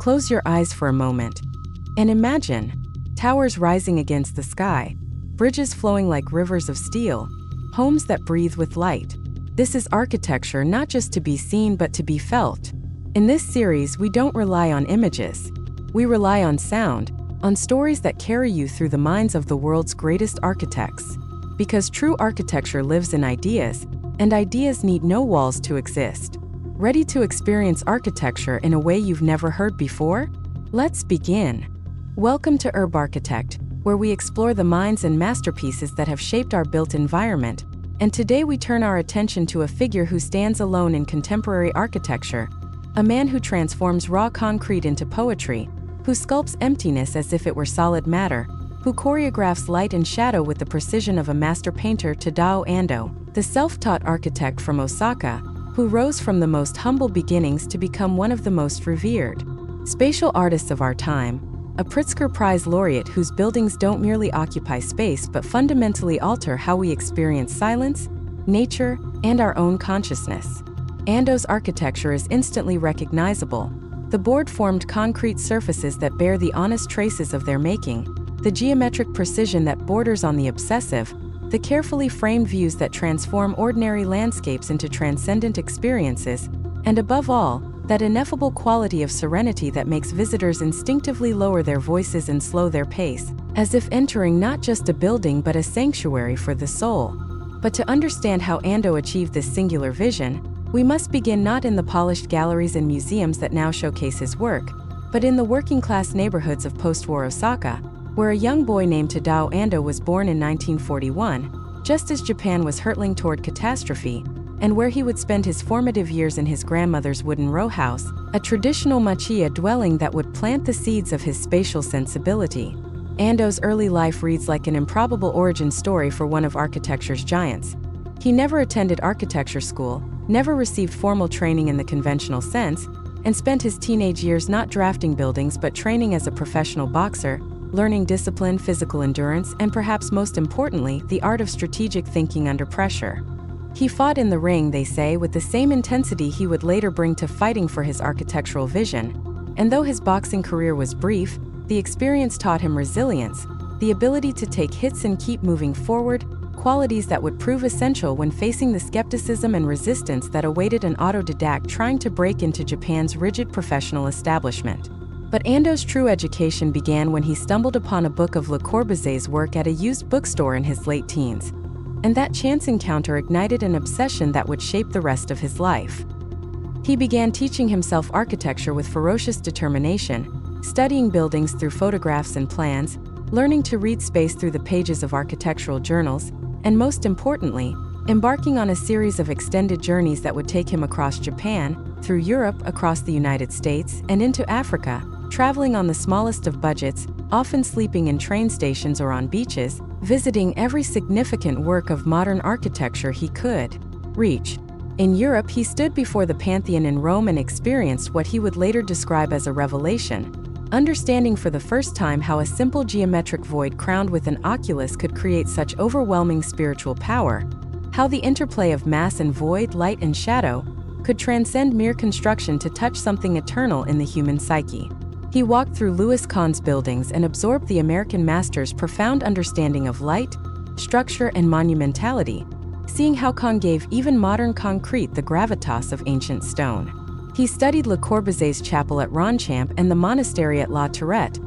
Close your eyes for a moment and imagine towers rising against the sky, bridges flowing like rivers of steel, homes that breathe with light. This is architecture not just to be seen but to be felt. In this series, we don't rely on images. We rely on sound, on stories that carry you through the minds of the world's greatest architects. Because true architecture lives in ideas, and ideas need no walls to exist. Ready to experience architecture in a way you've never heard before? Let's begin. Welcome to UrbArchitect, where we explore the minds and masterpieces that have shaped our built environment. And today we turn our attention to a figure who stands alone in contemporary architecture, a man who transforms raw concrete into poetry, who sculpts emptiness as if it were solid matter, who choreographs light and shadow with the precision of a master painter. Tadao Ando, the self-taught architect from Osaka, who rose from the most humble beginnings to become one of the most revered spatial artists of our time, a Pritzker Prize laureate whose buildings don't merely occupy space but fundamentally alter how we experience silence, nature, and our own consciousness. Ando's architecture is instantly recognizable. The board-formed concrete surfaces that bear the honest traces of their making, the geometric precision that borders on the obsessive, the carefully framed views that transform ordinary landscapes into transcendent experiences, and above all, that ineffable quality of serenity that makes visitors instinctively lower their voices and slow their pace, as if entering not just a building but a sanctuary for the soul. But to understand how Ando achieved this singular vision, we must begin not in the polished galleries and museums that now showcase his work, but in the working-class neighborhoods of post-war Osaka, where a young boy named Tadao Ando was born in 1941, just as Japan was hurtling toward catastrophe, and where he would spend his formative years in his grandmother's wooden row house, a traditional machiya dwelling that would plant the seeds of his spatial sensibility. Ando's early life reads like an improbable origin story for one of architecture's giants. He never attended architecture school, never received formal training in the conventional sense, and spent his teenage years not drafting buildings but training as a professional boxer, learning discipline, physical endurance, and perhaps most importantly, the art of strategic thinking under pressure. He fought in the ring, they say, with the same intensity he would later bring to fighting for his architectural vision. And though his boxing career was brief, the experience taught him resilience, the ability to take hits and keep moving forward, qualities that would prove essential when facing the skepticism and resistance that awaited an autodidact trying to break into Japan's rigid professional establishment. But Ando's true education began when he stumbled upon a book of Le Corbusier's work at a used bookstore in his late teens. And that chance encounter ignited an obsession that would shape the rest of his life. He began teaching himself architecture with ferocious determination, studying buildings through photographs and plans, learning to read space through the pages of architectural journals, and most importantly, embarking on a series of extended journeys that would take him across Japan, through Europe, across the United States, and into Africa, traveling on the smallest of budgets, often sleeping in train stations or on beaches, visiting every significant work of modern architecture he could reach. In Europe, he stood before the Pantheon in Rome and experienced what he would later describe as a revelation, understanding for the first time how a simple geometric void crowned with an oculus could create such overwhelming spiritual power, how the interplay of mass and void, light and shadow, could transcend mere construction to touch something eternal in the human psyche. He walked through Louis Kahn's buildings and absorbed the American master's profound understanding of light, structure, and monumentality, seeing how Kahn gave even modern concrete the gravitas of ancient stone. He studied Le Corbusier's chapel at Ronchamp and the monastery at La Tourette,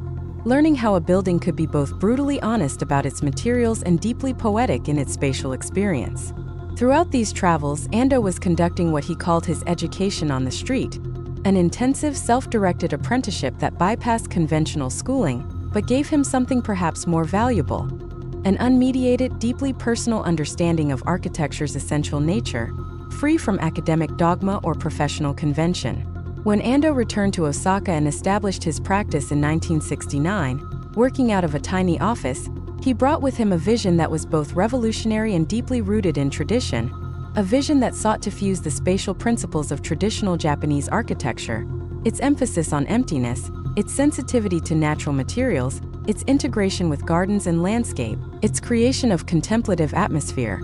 learning how a building could be both brutally honest about its materials and deeply poetic in its spatial experience. Throughout these travels, Ando was conducting what he called his education on the street, an intensive, self-directed apprenticeship that bypassed conventional schooling, but gave him something perhaps more valuable: an unmediated, deeply personal understanding of architecture's essential nature, free from academic dogma or professional convention. When Ando returned to Osaka and established his practice in 1969, working out of a tiny office, he brought with him a vision that was both revolutionary and deeply rooted in tradition, a vision that sought to fuse the spatial principles of traditional Japanese architecture, its emphasis on emptiness, its sensitivity to natural materials, its integration with gardens and landscape, its creation of contemplative atmosphere,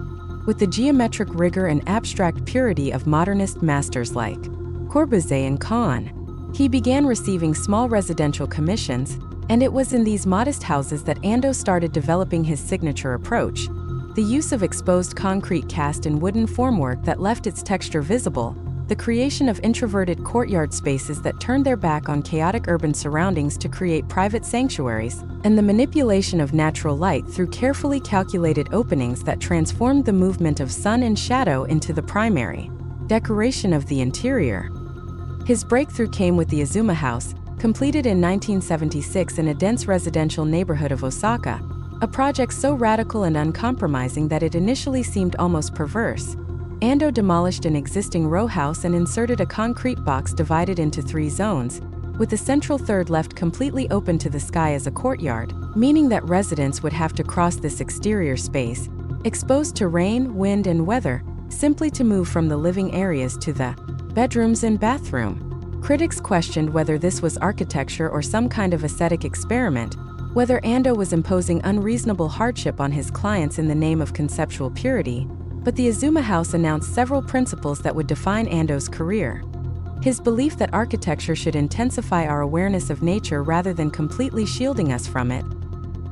with the geometric rigor and abstract purity of modernist masters like Corbusier and Kahn. He began receiving small residential commissions, and it was in these modest houses that Ando started developing his signature approach, the use of exposed concrete cast in wooden formwork that left its texture visible, the creation of introverted courtyard spaces that turned their back on chaotic urban surroundings to create private sanctuaries, and the manipulation of natural light through carefully calculated openings that transformed the movement of sun and shadow into the primary decoration of the interior. His breakthrough came with the Azuma House, completed in 1976 in a dense residential neighborhood of Osaka, a project so radical and uncompromising that it initially seemed almost perverse. Ando demolished an existing row house and inserted a concrete box divided into 3 zones, with the central third left completely open to the sky as a courtyard, meaning that residents would have to cross this exterior space, exposed to rain, wind, and weather, simply to move from the living areas to the bedrooms and bathroom. Critics questioned whether this was architecture or some kind of aesthetic experiment, whether Ando was imposing unreasonable hardship on his clients in the name of conceptual purity, but the Azuma House announced several principles that would define Ando's career. His belief that architecture should intensify our awareness of nature rather than completely shielding us from it.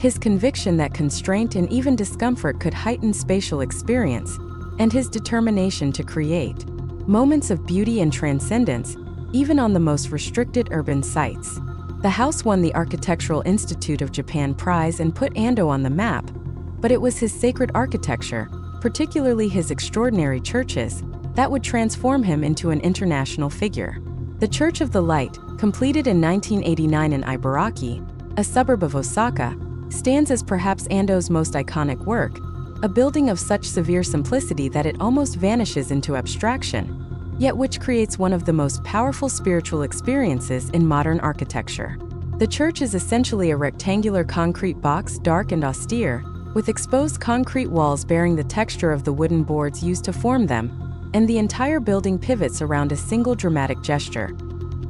His conviction that constraint and even discomfort could heighten spatial experience, and his determination to create moments of beauty and transcendence, even on the most restricted urban sites. The house won the Architectural Institute of Japan Prize and put Ando on the map, but it was his sacred architecture, particularly his extraordinary churches, that would transform him into an international figure. The Church of the Light, completed in 1989 in Ibaraki, a suburb of Osaka, stands as perhaps Ando's most iconic work, a building of such severe simplicity that it almost vanishes into abstraction, yet which creates one of the most powerful spiritual experiences in modern architecture. The church is essentially a rectangular concrete box, dark and austere, with exposed concrete walls bearing the texture of the wooden boards used to form them, and the entire building pivots around a single dramatic gesture.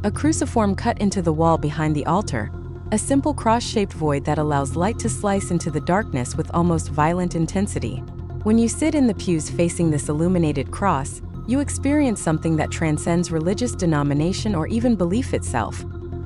A cruciform cut into the wall behind the altar, a simple cross-shaped void that allows light to slice into the darkness with almost violent intensity. When you sit in the pews facing this illuminated cross, you experience something that transcends religious denomination or even belief itself.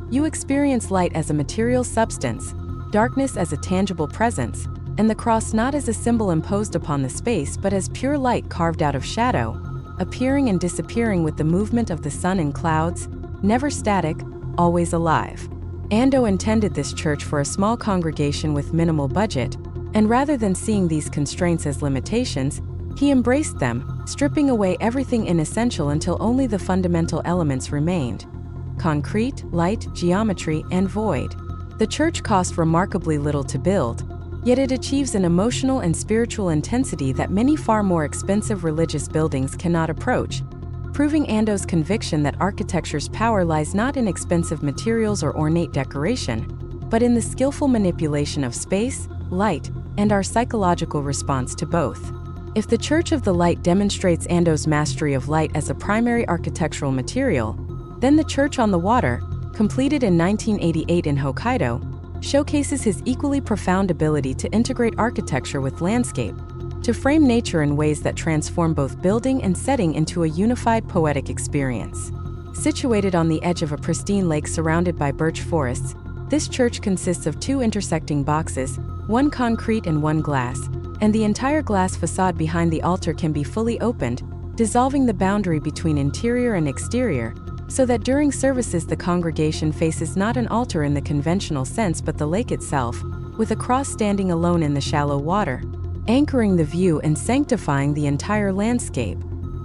You experience light as a material substance, darkness as a tangible presence, and the cross not as a symbol imposed upon the space but as pure light carved out of shadow, appearing and disappearing with the movement of the sun and clouds, never static, always alive. Ando intended this church for a small congregation with minimal budget, and rather than seeing these constraints as limitations, he embraced them, stripping away everything inessential until only the fundamental elements remained: concrete, light, geometry, and void. The church cost remarkably little to build, yet it achieves an emotional and spiritual intensity that many far more expensive religious buildings cannot approach, proving Ando's conviction that architecture's power lies not in expensive materials or ornate decoration, but in the skillful manipulation of space, light, and our psychological response to both. If the Church of the Light demonstrates Ando's mastery of light as a primary architectural material, then the Church on the Water, completed in 1988 in Hokkaido, showcases his equally profound ability to integrate architecture with landscape, to frame nature in ways that transform both building and setting into a unified poetic experience. Situated on the edge of a pristine lake surrounded by birch forests, this church consists of 2 intersecting boxes, one concrete and one glass, and the entire glass facade behind the altar can be fully opened, dissolving the boundary between interior and exterior, so that during services the congregation faces not an altar in the conventional sense but the lake itself, with a cross standing alone in the shallow water, anchoring the view and sanctifying the entire landscape.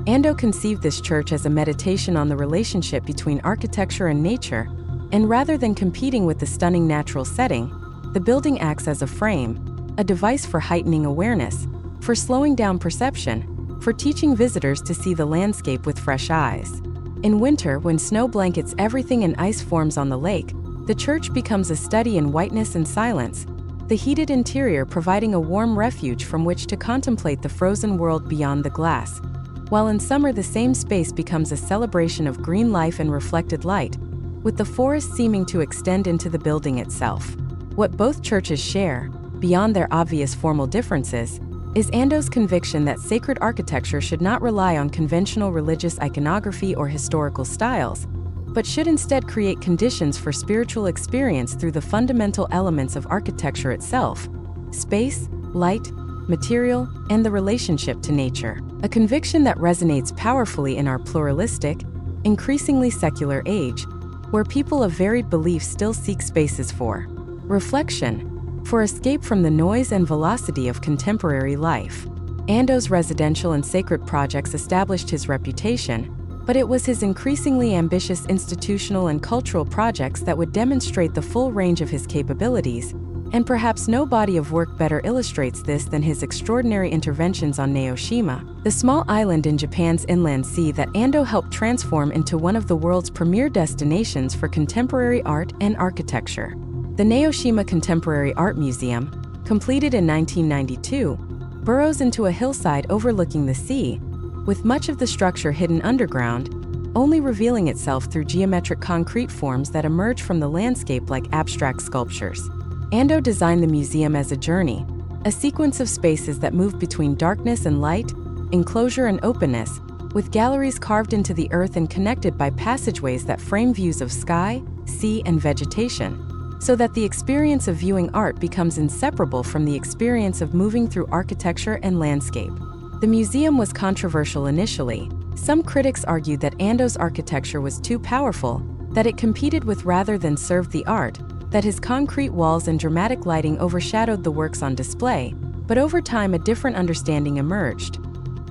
Ando conceived this church as a meditation on the relationship between architecture and nature, and rather than competing with the stunning natural setting, the building acts as a frame, a device for heightening awareness, for slowing down perception, for teaching visitors to see the landscape with fresh eyes. In winter, when snow blankets everything and ice forms on the lake, the church becomes a study in whiteness and silence, the heated interior providing a warm refuge from which to contemplate the frozen world beyond the glass, while in summer the same space becomes a celebration of green life and reflected light, with the forest seeming to extend into the building itself. What both churches share, beyond their obvious formal differences, is Ando's conviction that sacred architecture should not rely on conventional religious iconography or historical styles, but should instead create conditions for spiritual experience through the fundamental elements of architecture itself: space, light, material, and the relationship to nature. A conviction that resonates powerfully in our pluralistic, increasingly secular age, where people of varied beliefs still seek spaces for reflection, for escape from the noise and velocity of contemporary life. Ando's residential and sacred projects established his reputation, but it was his increasingly ambitious institutional and cultural projects that would demonstrate the full range of his capabilities, and perhaps no body of work better illustrates this than his extraordinary interventions on Naoshima, the small island in Japan's inland sea that Ando helped transform into one of the world's premier destinations for contemporary art and architecture. The Naoshima Contemporary Art Museum, completed in 1992, burrows into a hillside overlooking the sea, with much of the structure hidden underground, only revealing itself through geometric concrete forms that emerge from the landscape like abstract sculptures. Ando designed the museum as a journey, a sequence of spaces that move between darkness and light, enclosure and openness, with galleries carved into the earth and connected by passageways that frame views of sky, sea, and vegetation, so that the experience of viewing art becomes inseparable from the experience of moving through architecture and landscape. The museum was controversial initially. Some critics argued that Ando's architecture was too powerful, that it competed with rather than served the art, that his concrete walls and dramatic lighting overshadowed the works on display, but over time a different understanding emerged.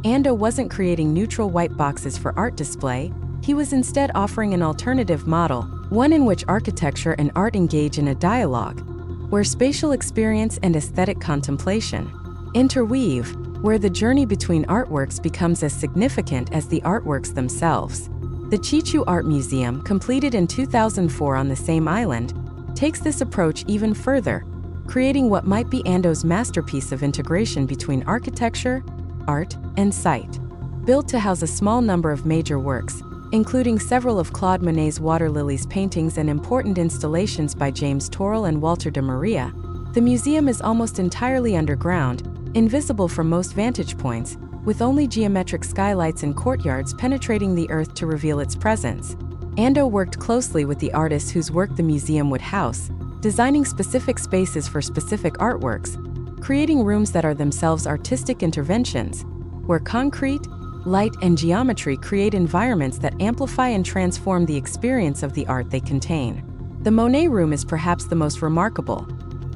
Ando wasn't creating neutral white boxes for art display, he was instead offering an alternative model, one in which architecture and art engage in a dialogue, where spatial experience and aesthetic contemplation interweave, where the journey between artworks becomes as significant as the artworks themselves. The Chichu Art Museum, completed in 2004 on the same island, takes this approach even further, creating what might be Ando's masterpiece of integration between architecture, art, and sight. Built to house a small number of major works, including several of Claude Monet's Water Lilies paintings and important installations by James Turrell and Walter de Maria, the museum is almost entirely underground, invisible from most vantage points, with only geometric skylights and courtyards penetrating the earth to reveal its presence. Ando worked closely with the artists whose work the museum would house, designing specific spaces for specific artworks, creating rooms that are themselves artistic interventions, where concrete, light, and geometry create environments that amplify and transform the experience of the art they contain. The Monet Room is perhaps the most remarkable,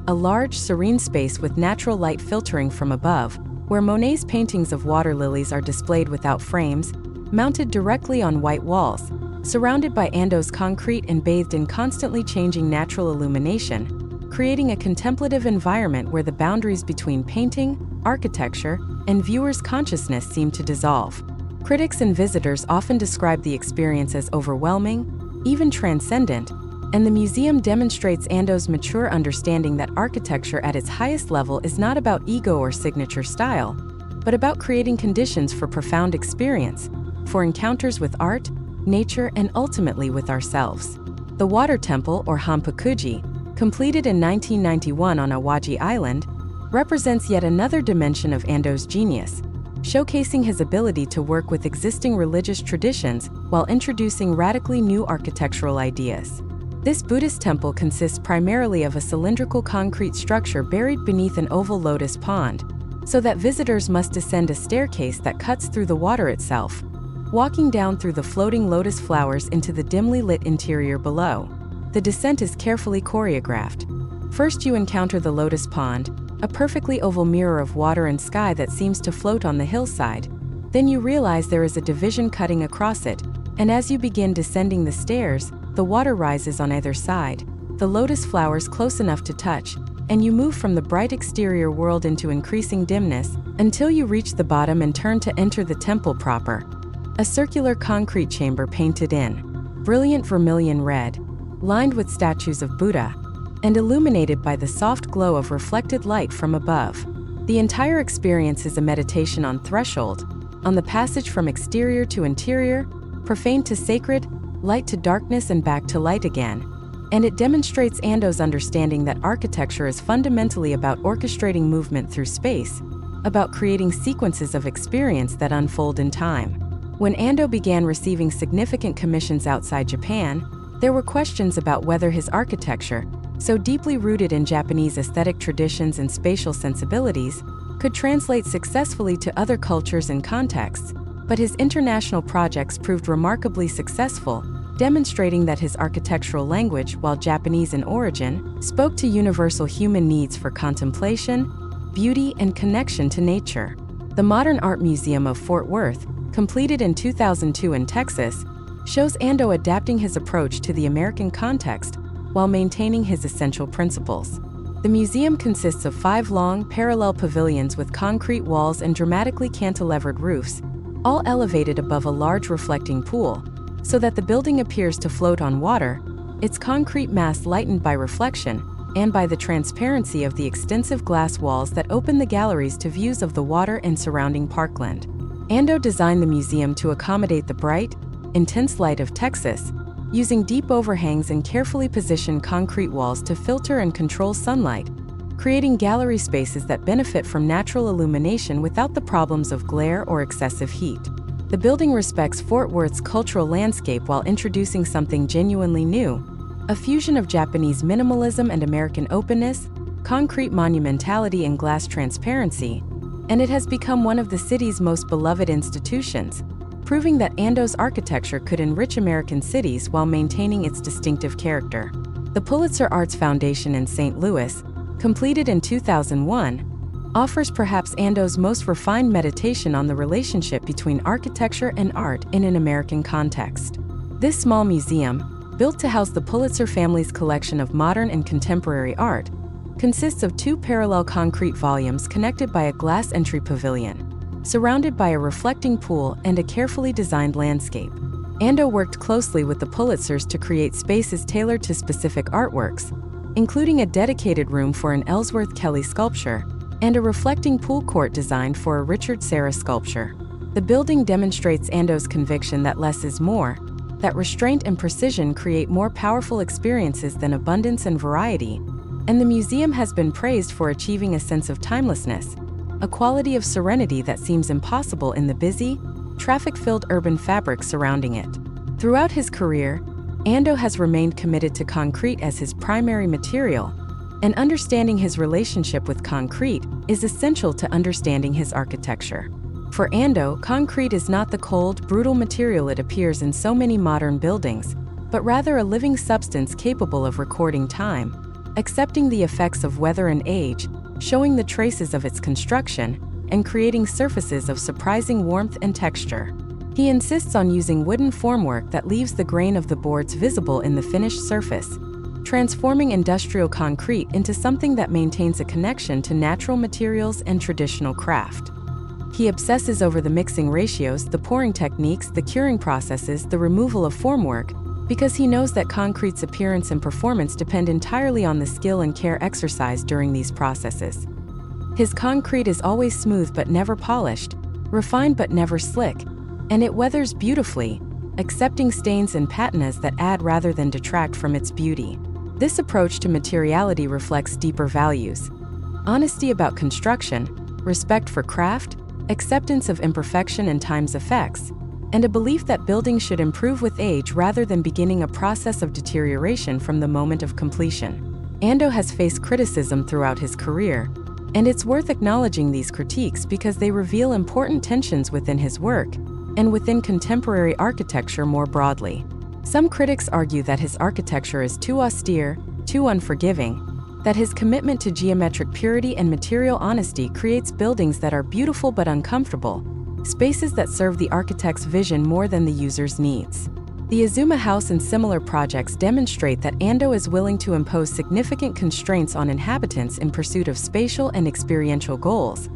a large, serene space with natural light filtering from above, where Monet's paintings of water lilies are displayed without frames, mounted directly on white walls, surrounded by Ando's concrete and bathed in constantly changing natural illumination, creating a contemplative environment where the boundaries between painting, architecture, and viewers' consciousness seem to dissolve. Critics and visitors often describe the experience as overwhelming, even transcendent, and the museum demonstrates Ando's mature understanding that architecture at its highest level is not about ego or signature style, but about creating conditions for profound experience, for encounters with art, nature, and ultimately with ourselves. The Water Temple, or Hanpakuji, completed in 1991 on Awaji Island, represents yet another dimension of Ando's genius, showcasing his ability to work with existing religious traditions while introducing radically new architectural ideas. This Buddhist temple consists primarily of a cylindrical concrete structure buried beneath an oval lotus pond, so that visitors must descend a staircase that cuts through the water itself, walking down through the floating lotus flowers into the dimly lit interior below. The descent is carefully choreographed. First you encounter the lotus pond, a perfectly oval mirror of water and sky that seems to float on the hillside. Then you realize there is a division cutting across it, and as you begin descending the stairs, the water rises on either side, the lotus flowers close enough to touch, and you move from the bright exterior world into increasing dimness, until you reach the bottom and turn to enter the temple proper. A circular concrete chamber painted in brilliant vermilion red, lined with statues of Buddha, and illuminated by the soft glow of reflected light from above. The entire experience is a meditation on threshold, on the passage from exterior to interior, profane to sacred, light to darkness and back to light again, and it demonstrates Ando's understanding that architecture is fundamentally about orchestrating movement through space, about creating sequences of experience that unfold in time. When Ando began receiving significant commissions outside Japan, there were questions about whether his architecture, so deeply rooted in Japanese aesthetic traditions and spatial sensibilities, could translate successfully to other cultures and contexts, but his international projects proved remarkably successful, demonstrating that his architectural language, while Japanese in origin, spoke to universal human needs for contemplation, beauty, and connection to nature. The Modern Art Museum of Fort Worth, completed in 2002 in Texas, shows Ando adapting his approach to the American context while maintaining his essential principles. The museum consists of 5 long, parallel pavilions with concrete walls and dramatically cantilevered roofs, all elevated above a large reflecting pool, so that the building appears to float on water, its concrete mass lightened by reflection and by the transparency of the extensive glass walls that open the galleries to views of the water and surrounding parkland. Ando designed the museum to accommodate the bright, intense light of Texas, using deep overhangs and carefully positioned concrete walls to filter and control sunlight, creating gallery spaces that benefit from natural illumination without the problems of glare or excessive heat. The building respects Fort Worth's cultural landscape while introducing something genuinely new, a fusion of Japanese minimalism and American openness, concrete monumentality and glass transparency, and it has become one of the city's most beloved institutions, proving that Ando's architecture could enrich American cities while maintaining its distinctive character. The Pulitzer Arts Foundation in St. Louis, completed in 2001, offers perhaps Ando's most refined meditation on the relationship between architecture and art in an American context. This small museum, built to house the Pulitzer family's collection of modern and contemporary art, consists of 2 parallel concrete volumes connected by a glass entry pavilion, surrounded by a reflecting pool and a carefully designed landscape. Ando worked closely with the Pulitzers to create spaces tailored to specific artworks, including a dedicated room for an Ellsworth Kelly sculpture and a reflecting pool court designed for a Richard Serra sculpture. The building demonstrates Ando's conviction that less is more, that restraint and precision create more powerful experiences than abundance and variety, and the museum has been praised for achieving a sense of timelessness, a quality of serenity that seems impossible in the busy, traffic-filled urban fabric surrounding it. Throughout his career, Ando has remained committed to concrete as his primary material, and understanding his relationship with concrete is essential to understanding his architecture. For Ando, concrete is not the cold, brutal material it appears in so many modern buildings, but rather a living substance capable of recording time, accepting the effects of weather and age, showing the traces of its construction, and creating surfaces of surprising warmth and texture. He insists on using wooden formwork that leaves the grain of the boards visible in the finished surface, transforming industrial concrete into something that maintains a connection to natural materials and traditional craft. He obsesses over the mixing ratios, the pouring techniques, the curing processes, the removal of formwork, because he knows that concrete's appearance and performance depend entirely on the skill and care exercised during these processes. His concrete is always smooth but never polished, refined but never slick, and it weathers beautifully, accepting stains and patinas that add rather than detract from its beauty. This approach to materiality reflects deeper values: honesty about construction, respect for craft, acceptance of imperfection and time's effects, and a belief that buildings should improve with age rather than beginning a process of deterioration from the moment of completion. Ando has faced criticism throughout his career, and it's worth acknowledging these critiques because they reveal important tensions within his work and within contemporary architecture more broadly. Some critics argue that his architecture is too austere, too unforgiving, that his commitment to geometric purity and material honesty creates buildings that are beautiful but uncomfortable, spaces that serve the architect's vision more than the user's needs. The Azuma House and similar projects demonstrate that Ando is willing to impose significant constraints on inhabitants in pursuit of spatial and experiential goals,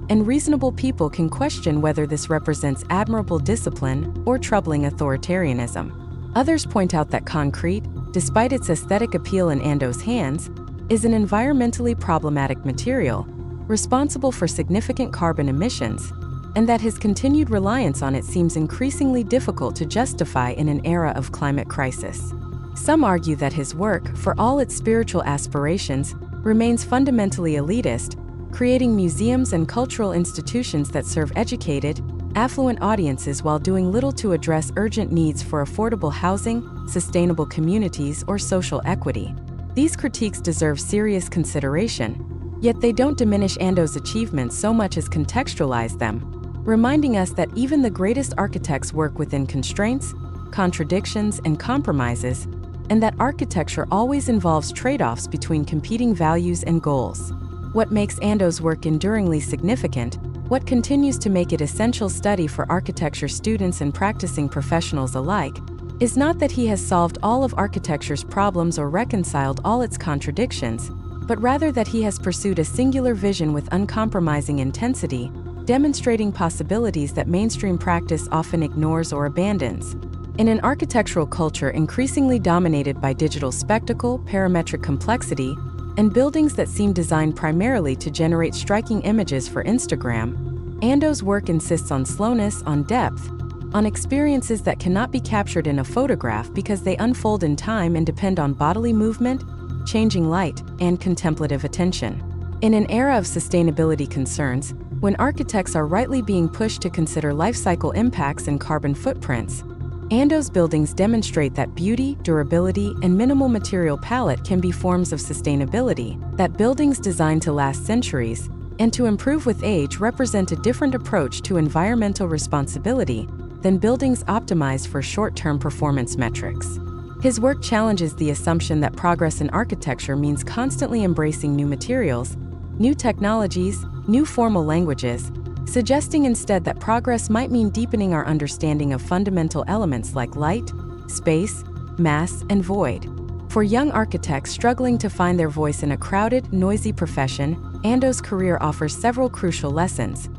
and reasonable people can question whether this represents admirable discipline or troubling authoritarianism. Others point out that concrete, despite its aesthetic appeal in Ando's hands, is an environmentally problematic material, responsible for significant carbon emissions, and that his continued reliance on it seems increasingly difficult to justify in an era of climate crisis. Some argue that his work, for all its spiritual aspirations, remains fundamentally elitist, creating museums and cultural institutions that serve educated, affluent audiences while doing little to address urgent needs for affordable housing, sustainable communities, or social equity. These critiques deserve serious consideration, yet they don't diminish Ando's achievements so much as contextualize them, reminding us that even the greatest architects work within constraints, contradictions, and compromises, and that architecture always involves trade-offs between competing values and goals. What makes Ando's work enduringly significant, what continues to make it essential study for architecture students and practicing professionals alike, is not that he has solved all of architecture's problems or reconciled all its contradictions, but rather that he has pursued a singular vision with uncompromising intensity, demonstrating possibilities that mainstream practice often ignores or abandons. In an architectural culture increasingly dominated by digital spectacle, parametric complexity, and buildings that seem designed primarily to generate striking images for Instagram, Ando's work insists on slowness, on depth, on experiences that cannot be captured in a photograph because they unfold in time and depend on bodily movement, changing light, and contemplative attention. In an era of sustainability concerns, when architects are rightly being pushed to consider life cycle impacts and carbon footprints, Ando's buildings demonstrate that beauty, durability, and minimal material palette can be forms of sustainability, that buildings designed to last centuries and to improve with age represent a different approach to environmental responsibility than buildings optimized for short-term performance metrics. His work challenges the assumption that progress in architecture means constantly embracing new materials, new technologies, new formal languages, suggesting instead that progress might mean deepening our understanding of fundamental elements like light, space, mass, and void. For young architects struggling to find their voice in a crowded, noisy profession, Ando's career offers several crucial lessons.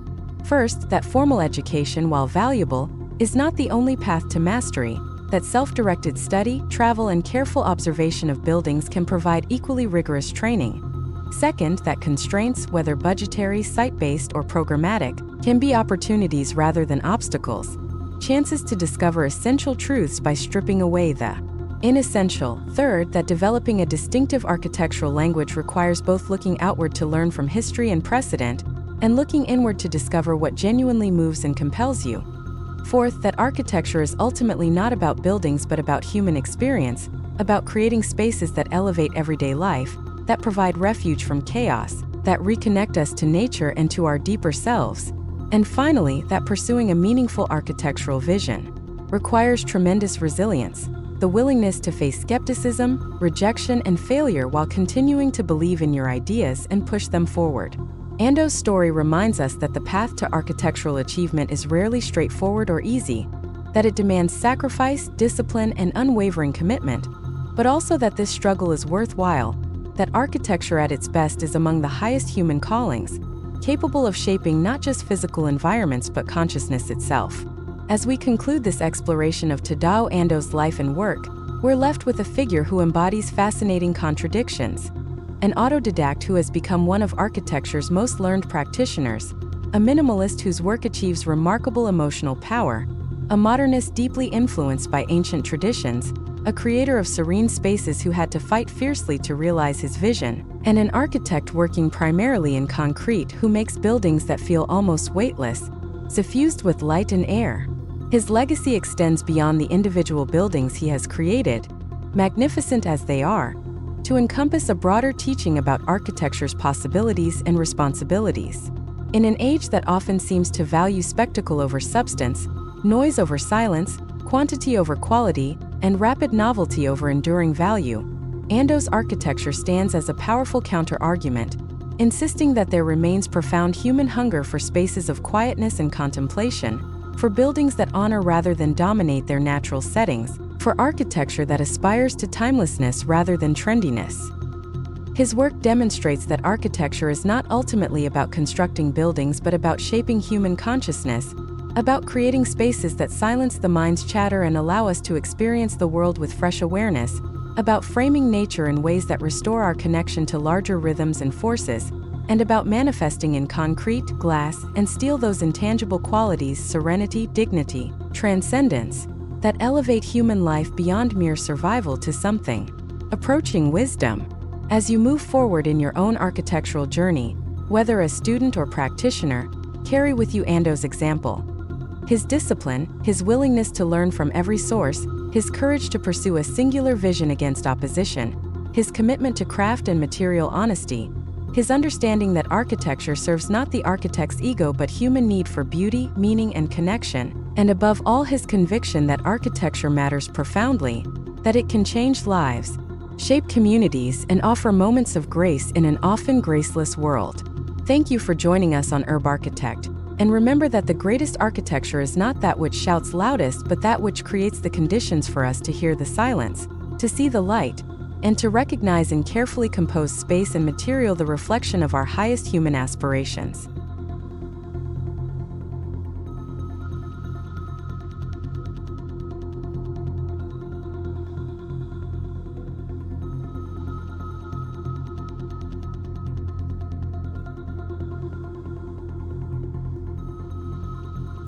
First, that formal education, while valuable, is not the only path to mastery, that self-directed study, travel, and careful observation of buildings can provide equally rigorous training. Second, that constraints, whether budgetary, site-based, or programmatic, can be opportunities rather than obstacles, chances to discover essential truths by stripping away the inessential. Third, that developing a distinctive architectural language requires both looking outward to learn from history and precedent, and looking inward to discover what genuinely moves and compels you. Fourth, that architecture is ultimately not about buildings but about human experience, about creating spaces that elevate everyday life, that provide refuge from chaos, that reconnect us to nature and to our deeper selves. And finally, that pursuing a meaningful architectural vision requires tremendous resilience, the willingness to face skepticism, rejection, and failure while continuing to believe in your ideas and push them forward. Ando's story reminds us that the path to architectural achievement is rarely straightforward or easy, that it demands sacrifice, discipline, and unwavering commitment, but also that this struggle is worthwhile, that architecture at its best is among the highest human callings, capable of shaping not just physical environments but consciousness itself. As we conclude this exploration of Tadao Ando's life and work, we're left with a figure who embodies fascinating contradictions. An autodidact who has become one of architecture's most learned practitioners, a minimalist whose work achieves remarkable emotional power, a modernist deeply influenced by ancient traditions, a creator of serene spaces who had to fight fiercely to realize his vision, and an architect working primarily in concrete who makes buildings that feel almost weightless, suffused with light and air. His legacy extends beyond the individual buildings he has created, magnificent as they are, to encompass a broader teaching about architecture's possibilities and responsibilities. In an age that often seems to value spectacle over substance, noise over silence, quantity over quality, and rapid novelty over enduring value, Ando's architecture stands as a powerful counter-argument, insisting that there remains profound human hunger for spaces of quietness and contemplation, for buildings that honor rather than dominate their natural settings, for architecture that aspires to timelessness rather than trendiness. His work demonstrates that architecture is not ultimately about constructing buildings but about shaping human consciousness, about creating spaces that silence the mind's chatter and allow us to experience the world with fresh awareness, about framing nature in ways that restore our connection to larger rhythms and forces, and about manifesting in concrete, glass, and steel those intangible qualities, serenity, dignity, transcendence, that elevate human life beyond mere survival to something approaching wisdom. As you move forward in your own architectural journey, whether a student or practitioner, carry with you Ando's example. His discipline, his willingness to learn from every source, his courage to pursue a singular vision against opposition, his commitment to craft and material honesty, his understanding that architecture serves not the architect's ego but human need for beauty, meaning, and connection, and above all his conviction that architecture matters profoundly, that it can change lives, shape communities, and offer moments of grace in an often graceless world. Thank you for joining us on UrbArchitect, and remember that the greatest architecture is not that which shouts loudest but that which creates the conditions for us to hear the silence, to see the light, and to recognize in carefully composed space and material the reflection of our highest human aspirations.